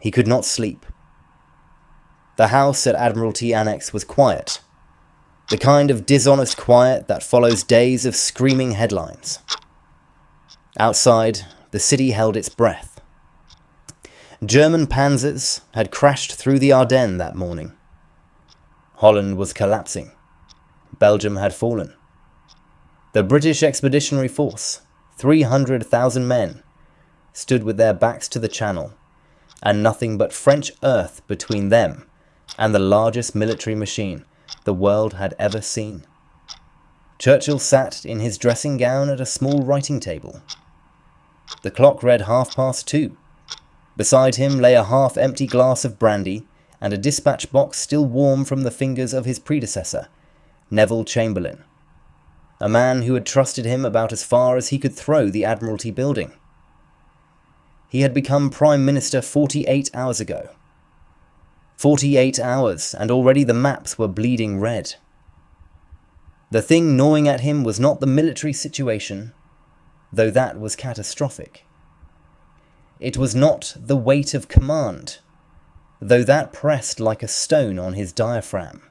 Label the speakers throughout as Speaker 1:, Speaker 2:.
Speaker 1: He could not sleep. The house at Admiralty Annex was quiet, the kind of dishonest quiet that follows days of screaming headlines. Outside, the city held its breath. German panzers had crashed through the Ardennes that morning. Holland was collapsing. Belgium had fallen. The British Expeditionary Force, 300,000 men, stood with their backs to the Channel, and nothing but French earth between them and the largest military machine the world had ever seen. Churchill sat in his dressing gown at a small writing table. The clock read 2:30. Beside him lay a half-empty glass of brandy and a dispatch box still warm from the fingers of his predecessor, Neville Chamberlain, a man who had trusted him about as far as he could throw the Admiralty building. He had become Prime Minister 48 hours ago. 48 hours, and already the maps were bleeding red. The thing gnawing at him was not the military situation, though that was catastrophic. It was not the weight of command, though that pressed like a stone on his diaphragm.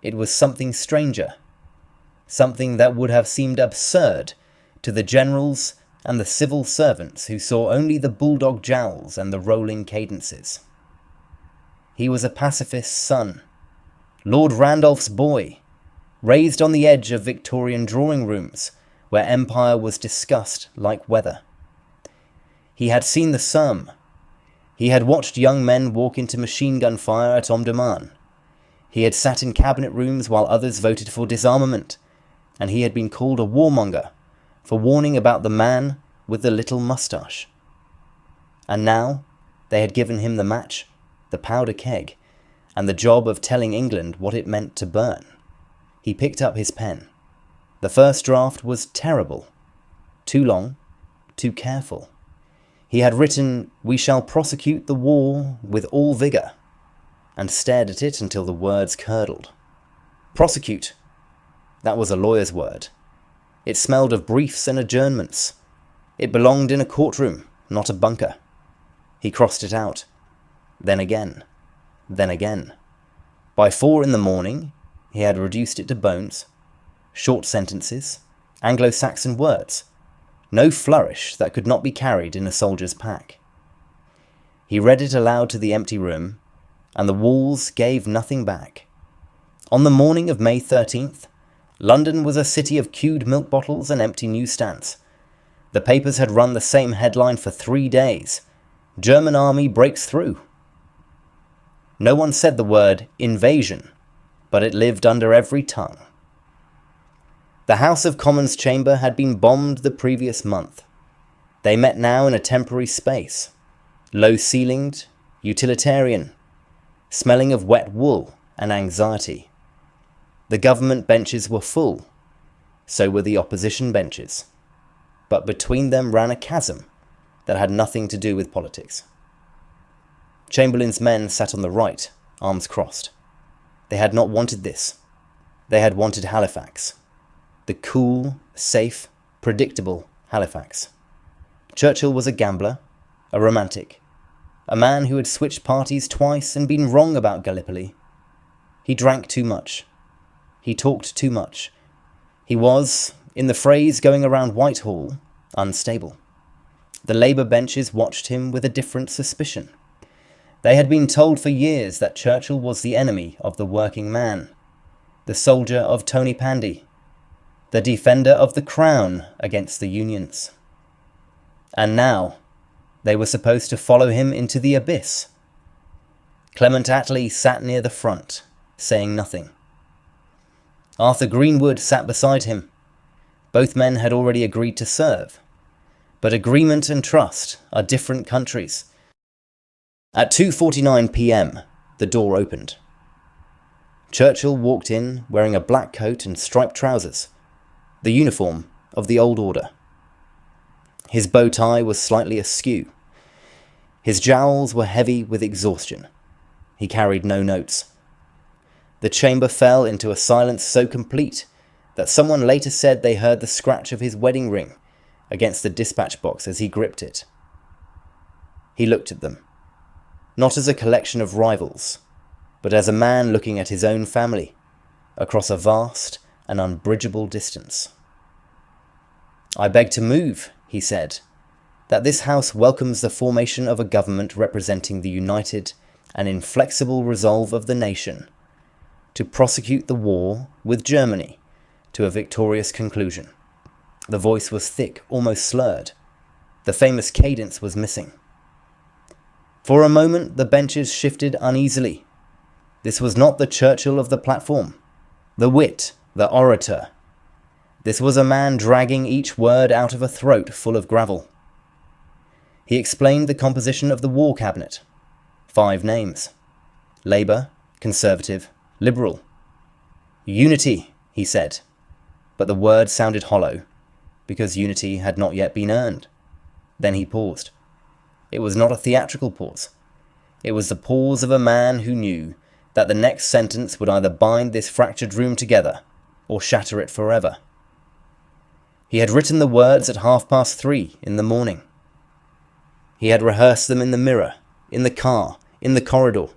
Speaker 1: It was something stranger, something that would have seemed absurd to the generals and the civil servants who saw only the bulldog jowls and the rolling cadences. He was a pacifist's son, Lord Randolph's boy, raised on the edge of Victorian drawing rooms where empire was discussed like weather. He had seen the Somme. He had watched young men walk into machine gun fire at Omdurman. He had sat in cabinet rooms while others voted for disarmament, and he had been called a warmonger for warning about the man with the little moustache. And now they had given him the match, the powder keg, and the job of telling England what it meant to burn. He picked up his pen. The first draft was terrible. Too long, too careful. He had written, "We shall prosecute the war with all vigour," and stared at it until the words curdled. Prosecute. That was a lawyer's word. It smelled of briefs and adjournments. It belonged in a courtroom, not a bunker. He crossed it out. Then again. Then again. By 4 in the morning, he had reduced it to bones. Short sentences, Anglo-Saxon words. No flourish that could not be carried in a soldier's pack. He read it aloud to the empty room, and the walls gave nothing back. On the morning of May 13th, London was a city of queued milk bottles and empty newsstands. The papers had run the same headline for 3 days. German army breaks through. No one said the word invasion, but it lived under every tongue. The House of Commons chamber had been bombed the previous month. They met now in a temporary space, low-ceilinged, utilitarian, smelling of wet wool and anxiety. The government benches were full, so were the opposition benches, but between them ran a chasm that had nothing to do with politics. Chamberlain's men sat on the right, arms crossed. They had not wanted this. They had wanted Halifax. The cool, safe, predictable Halifax. Churchill was a gambler, a romantic, a man who had switched parties twice and been wrong about Gallipoli. He drank too much. He talked too much. He was, in the phrase going around Whitehall, unstable. The Labour benches watched him with a different suspicion. They had been told for years that Churchill was the enemy of the working man, the soldier of Tony Pandy, the defender of the crown against the unions. And now, they were supposed to follow him into the abyss. Clement Attlee sat near the front, saying nothing. Arthur Greenwood sat beside him. Both men had already agreed to serve. But agreement and trust are different countries. At 2:49 p.m, the door opened. Churchill walked in wearing a black coat and striped trousers, the uniform of the old order. His bow tie was slightly askew. His jowls were heavy with exhaustion. He carried no notes. The chamber fell into a silence so complete that someone later said they heard the scratch of his wedding ring against the dispatch box as he gripped it. He looked at them. not as a collection of rivals, but as a man looking at his own family across a vast and unbridgeable distance. "I beg to move," he said, "that this House welcomes the formation of a government representing the united and inflexible resolve of the nation to prosecute the war with Germany to a victorious conclusion." The voice was thick, almost slurred. The famous cadence was missing. For a moment the benches shifted uneasily. This was not the Churchill of the platform, the wit, the orator. This was a man dragging each word out of a throat full of gravel. He explained the composition of the War Cabinet. 5 names. Labour, Conservative, Liberal. "Unity," he said, but the word sounded hollow, because unity had not yet been earned. Then he paused. It was not a theatrical pause. It was the pause of a man who knew that the next sentence would either bind this fractured room together or shatter it forever. He had written the words at 3:30 in the morning. He had rehearsed them in the mirror, in the car, in the corridor,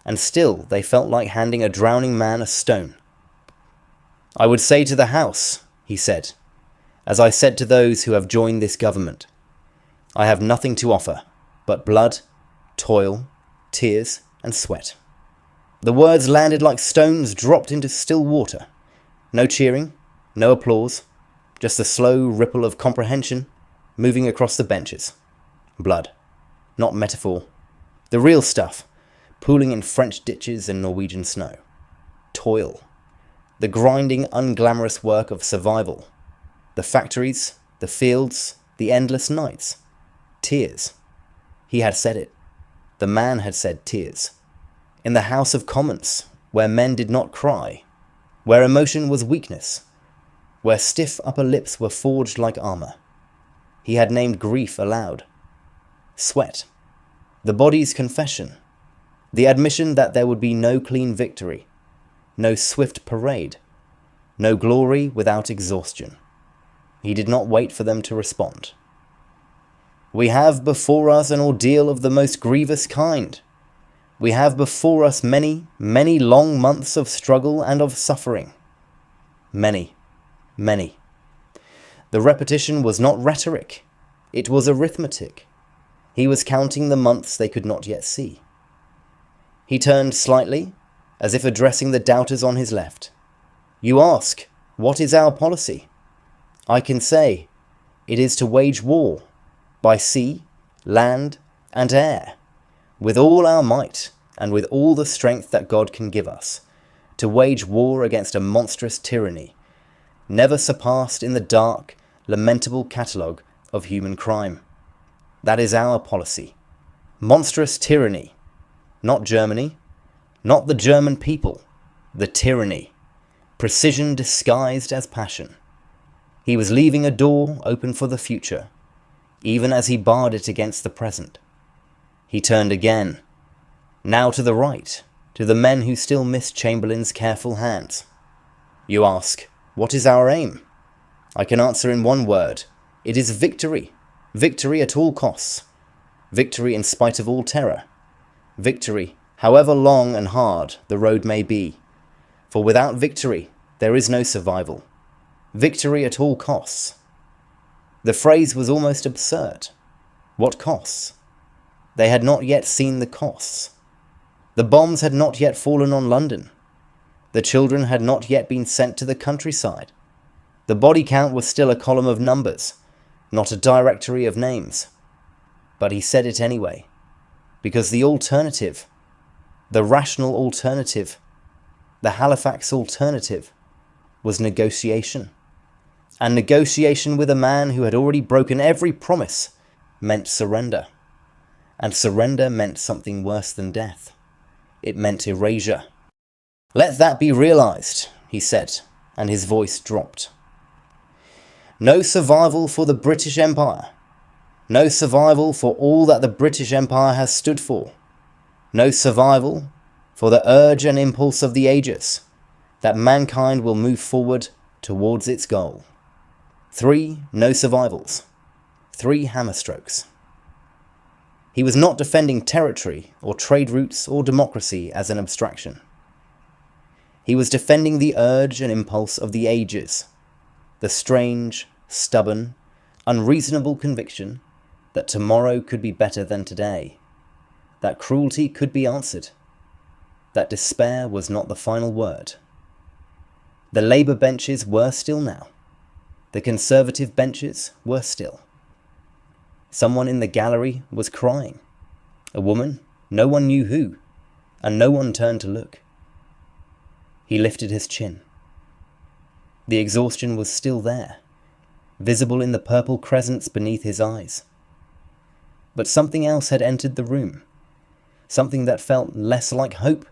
Speaker 1: and still they felt like handing a drowning man a stone. "I would say to the House," he said, "as I said to those who have joined this government, I have nothing to offer but blood, toil, tears, and sweat." The words landed like stones dropped into still water. No cheering, no applause, just a slow ripple of comprehension moving across the benches. Blood, not metaphor. The real stuff, pooling in French ditches and Norwegian snow. Toil, the grinding, unglamorous work of survival. The factories, the fields, the endless nights. Tears. He had said it. The man had said tears. In the House of Commons, where men did not cry, where emotion was weakness, where stiff upper lips were forged like armour. He had named grief aloud. Sweat. The body's confession. The admission that there would be no clean victory, no swift parade, no glory without exhaustion. He did not wait for them to respond. "We have before us an ordeal of the most grievous kind. We have before us many, many long months of struggle and of suffering. Many, many." The repetition was not rhetoric. It was arithmetic. He was counting the months they could not yet see. He turned slightly, as if addressing the doubters on his left. "You ask, what is our policy? I can say, it is to wage war, by sea, land, and air, with all our might, and with all the strength that God can give us, to wage war against a monstrous tyranny, never surpassed in the dark, lamentable catalogue of human crime. That is our policy. Monstrous tyranny. Not Germany, not the German people, the tyranny. Precision disguised as passion." He was leaving a door open for the future, even as he barred it against the present. He turned again, now to the right, to the men who still missed Chamberlain's careful hands. "You ask, what is our aim? I can answer in one word. It is victory. Victory at all costs. Victory in spite of all terror. Victory, however long and hard the road may be. For without victory, there is no survival. Victory at all costs." The phrase was almost absurd. What costs? They had not yet seen the costs. The bombs had not yet fallen on London. The children had not yet been sent to the countryside. The body count was still a column of numbers, not a directory of names. But he said it anyway, because the alternative, the rational alternative, the Halifax alternative, was negotiation. And negotiation with a man who had already broken every promise meant surrender. And surrender meant something worse than death. It meant erasure. "Let that be realized," he said, and his voice dropped. "No survival for the British Empire. No survival for all that the British Empire has stood for. No survival for the urge and impulse of the ages, that mankind will move forward towards its goal. 3 no survivals. 3 hammer strokes." He was not defending territory or trade routes or democracy as an abstraction. He was defending the urge and impulse of the ages, the strange, stubborn, unreasonable conviction that tomorrow could be better than today, that cruelty could be answered, that despair was not the final word. The Labour benches were still now. The Conservative benches were still. Someone in the gallery was crying. A woman, no one knew who, and no one turned to look. He lifted his chin. The exhaustion was still there, visible in the purple crescents beneath his eyes. But something else had entered the room, something that felt less like hope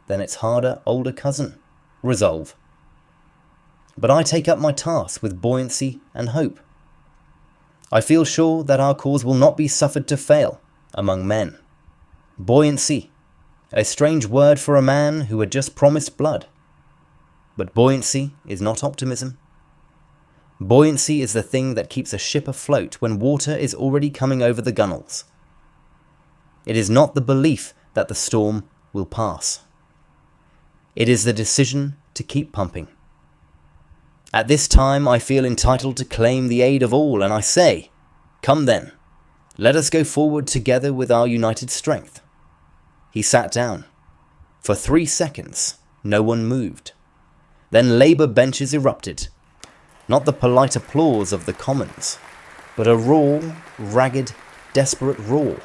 Speaker 1: than its harder, older cousin, resolve. But I take up my task with buoyancy and hope. I feel sure that our cause will not be suffered to fail among men. Buoyancy, a strange word for a man who had just promised blood. But buoyancy is not optimism. Buoyancy is the thing that keeps a ship afloat when water is already coming over the gunwales. It is not the belief that the storm will pass. It is the decision to keep pumping. At this time I feel entitled to claim the aid of all, and I say, come then, let us go forward together with our united strength. He sat down. For 3 seconds, no one moved. Then Labour benches erupted. Not the polite applause of the Commons, but a raw, ragged, desperate roar.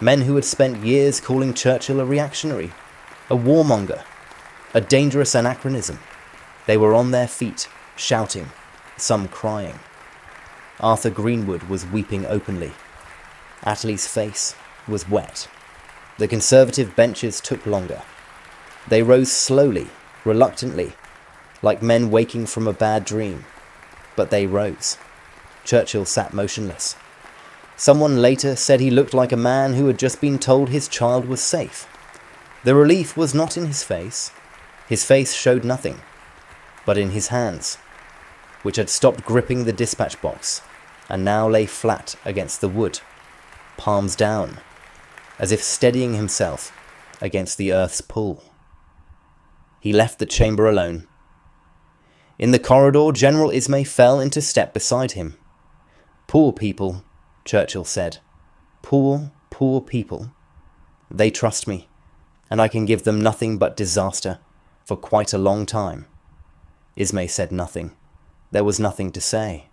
Speaker 1: Men who had spent years calling Churchill a reactionary, a warmonger, a dangerous anachronism. They were on their feet, shouting, some crying. Arthur Greenwood was weeping openly. Attlee's face was wet. The Conservative benches took longer. They rose slowly, reluctantly, like men waking from a bad dream. But they rose. Churchill sat motionless. Someone later said he looked like a man who had just been told his child was safe. The relief was not in his face. His face showed nothing, but in his hands, which had stopped gripping the dispatch box and now lay flat against the wood, palms down, as if steadying himself against the earth's pull. He left the chamber alone. In the corridor, General Ismay fell into step beside him. Poor people, Churchill said. Poor, poor people. They trust me, and I can give them nothing but disaster for quite a long time. Ismay said nothing. There was nothing to say.